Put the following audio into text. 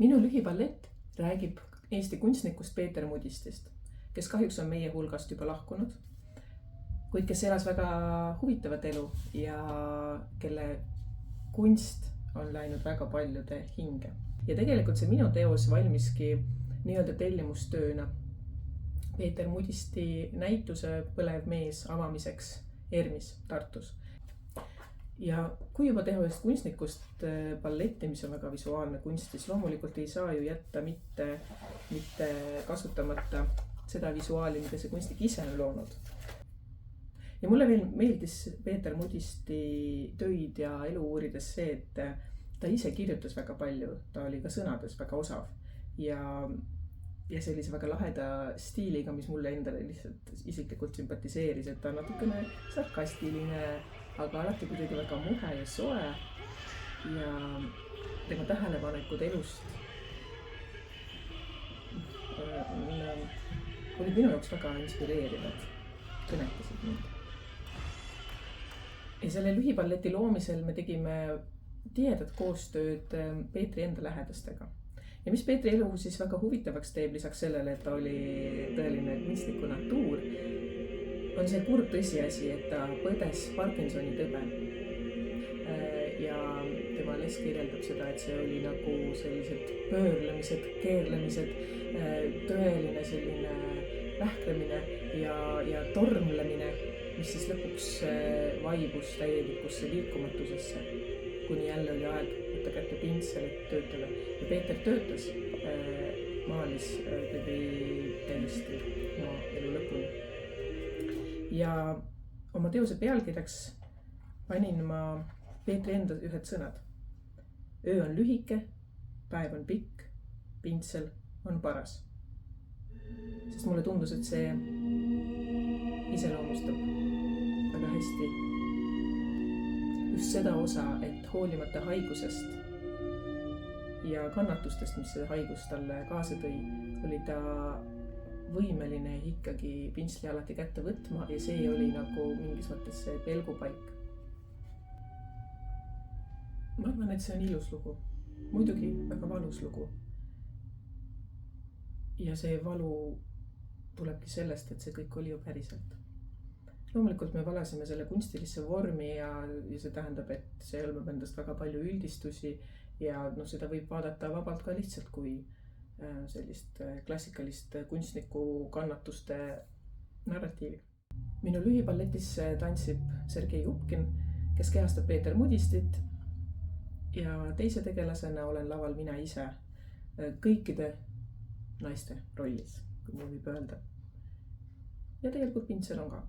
Minu lühiballett räägib Eesti kunstnikust Peeter Mudistist, kes kahjuks on meie hulgast juba lahkunud, kuid kes elas väga huvitavat elu ja kelle kunst on läinud väga paljude hinge. Ja tegelikult see minu teos valmiski nii-öelda tellimustööna Peeter Mudisti näituse Põlev mees avamiseks ERM-is Tartus. Ja kui juba teha ühest kunstnikust balletti, mis on väga visuaalne kunst, siis loomulikult ei saa ju jätta mitte kasutamata seda visuaali, mida see kunstnik ise on loonud. Ja mulle veel meeldis Peeter Mudisti töid ja elu uurides see, et ta ise kirjutas väga palju, ta oli ka sõnades väga osav ja sellise väga laheda stiiliga, mis mulle endale lihtsalt isiklikult sümpatiseeris, et ta on natukene sarkastiline, aga alati kuidagi väga muhe ja soe ja tema tähelepanekud elust olid minu jaoks väga inspireerivad, kõnetasid mind. Ja selle lühiballeti loomisel me tegime tihedat koostööd Peetri enda lähedastega. Ja mis Peetri elu siis väga huvitavaks teeb lisaks sellele, et ta oli tõeline kunstniku natuur, on see kurb tõsiasi, et ta põdes Parkinsoni tõbe. Ja tema les kirjeldab seda, et see oli nagu sellised pöörlemised, keerlemised, tõeline selline vähklemine ja tormlemine, mis siis lõpuks vaibus täielikusse liikumatusesse, kuni jälle oli aeg võtta kätte pintsel, et töötada. Ja Peeter töötas, maalis, tegi täiesti oma elu lõpuni. Ja oma teose pealkirjaks panin ma Peetri enda ühed sõnad. Öö on lühike, päev on pikk, pintsel on paras. Sest mulle tundus, et see iseloomustab väga hästi just seda osa, et hoolimata haigusest ja kannatustest, mis see haigus talle kaasa tõi, oli ta võimeline ikkagi pintsli alati kätte võtma ja see oli nagu mingis mõttes see pelgupaik. Ma arvan, et see on ilus lugu. Muidugi väga valus lugu. Ja see valu tulebki sellest, et see kõik oli ju päriselt. Loomulikult me valasime selle kunstilisse vormi ja see tähendab, et see hõlmab endast väga palju üldistusi ja seda võib vaadata vabalt ka lihtsalt kui sellist klassikalist kunstniku kannatuste narratiivi. Minu lühiballetis tantsib Sergei Jupkin, kes kehastab Peeter Mudistit ja teise tegelasena olen laval mina ise kõikide naiste rollis, kui mul võib öelda. Ja tegelikult pintsel on ka.